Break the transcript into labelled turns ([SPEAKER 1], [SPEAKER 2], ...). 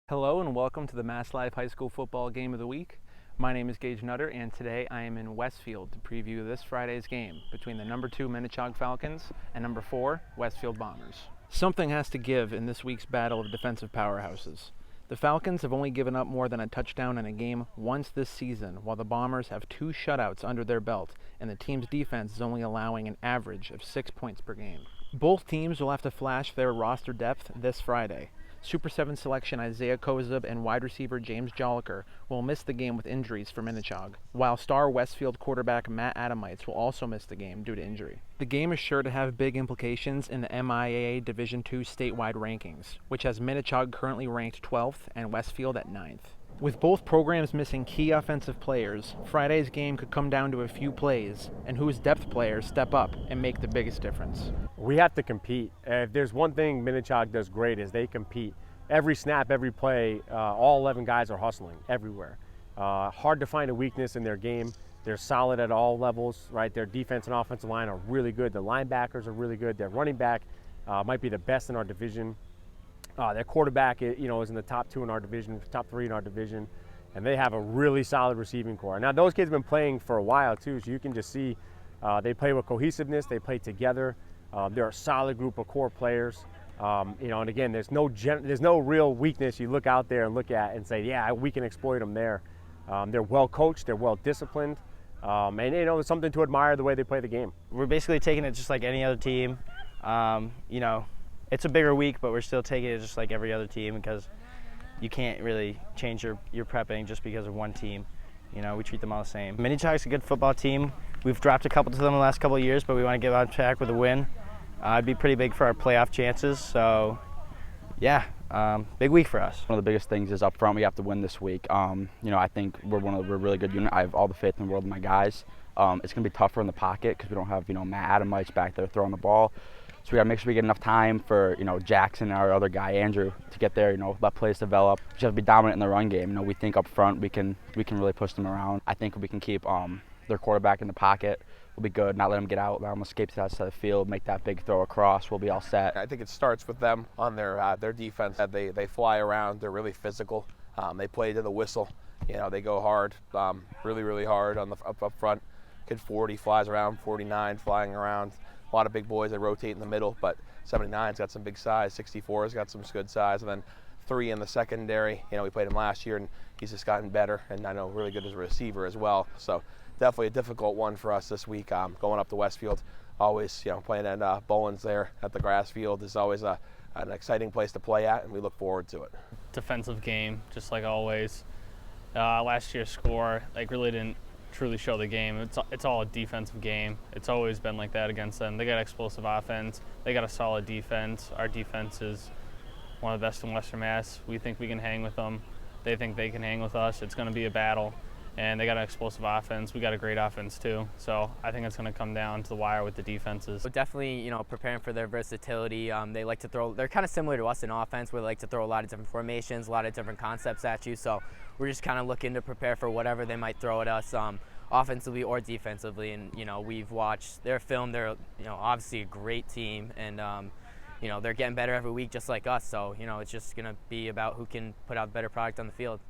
[SPEAKER 1] Hello and welcome to the MassLive High School Football Game of the Week. My name is Gage Nutter and today I am in Westfield to preview this Friday's game between the number 2 Minnechaug Falcons and number 4 Westfield Bombers. Something has to give in this week's battle of defensive powerhouses. The Falcons have only given up more than a touchdown in a game once this season, while the Bombers have 2 shutouts under their belt and the team's defense is only allowing an average of 6 points per game. Both teams will have to flash their roster depth this Friday. Super 7 selection Isaiah KOZUB and wide receiver James Jolliker will miss the game with injuries for Minnechaug, while star Westfield quarterback Matt Adamites will also miss the game due to injury. The game is sure to have big implications in the MIAA Division II statewide rankings, which has Minnechaug currently ranked 12th and Westfield at 9th. With both programs missing key offensive players, Friday's game could come down to a few plays and whose depth players step up and make the biggest difference.
[SPEAKER 2] We have to compete. If there's one thing Minnechaug does great is they compete. Every snap, every play, all 11 guys are hustling everywhere. Hard to find a weakness in their game. They're solid at all levels, right? Their defense and offensive line are really good. The linebackers are really good. Their running back might be the best in our division. Their quarterback, is in the top 2 in our division, top 3 in our division, and they have a really solid receiving core. Now, those kids have been playing for a while too, so you can just see they play with cohesiveness. They play together. They're a solid group of core players. And again, there's no real weakness you look out there and look at and say, yeah, we can exploit them there. They're well coached. They're well disciplined, and there's something to admire the way they play the game.
[SPEAKER 3] We're basically taking it just like any other team. It's a bigger week, but we're still taking it just like every other team because you can't really change your prepping just because of one team. We treat them all the same. Minnechaug's a good football team. We've dropped a couple to them the last couple of years, but we want to get on track with a win. It'd be pretty big for our playoff chances. So, yeah, big week for us.
[SPEAKER 4] One of the biggest things is up front. We have to win this week. I think we're a really good unit. I have all the faith in the world in my guys. It's going to be tougher in the pocket because we don't have Matt Adamites back there throwing the ball. So we got to make sure we get enough time for Jackson and our other guy Andrew to get there. Let plays develop. We just have to be dominant in the run game. We think up front we can really push them around. I think if we can keep their quarterback in the pocket, we'll be good. Not let them get out, let them escape to that side of the field, make that big throw across. We'll be all set.
[SPEAKER 5] I think it starts with them on their defense. They fly around. They're really physical. They play to the whistle. They go hard, really hard on the up front. Kid 40 flies around, 49 flying around. A lot of big boys that rotate in the middle, but 79's got some big size, 64's got some good size, and then 3 in the secondary. We played him last year, and he's just gotten better, and I know really good as a receiver as well. So definitely a difficult one for us this week. Going up to Westfield, always playing at Bowens there at the grass field is always an exciting place to play at, and we look forward to it.
[SPEAKER 6] Defensive game, just like always. Last year's score really didn't truly show the game. It's all a defensive game. It's always been like that against them. They got explosive offense. They got a solid defense. Our defense is one of the best in Western Mass. We think we can hang with them. They think they can hang with us. It's going to be a battle. And they got an explosive offense. We got a great offense too. So I think it's going to come down to the wire with the defenses.
[SPEAKER 7] So definitely, preparing for their versatility. They like to throw. They're kind of similar to us in offense, where they like to throw a lot of different formations, a lot of different concepts at you. So we're just kind of looking to prepare for whatever they might throw at us, offensively or defensively. And we've watched their film. They're obviously a great team, and they're getting better every week, just like us. So it's just going to be about who can put out a better product on the field.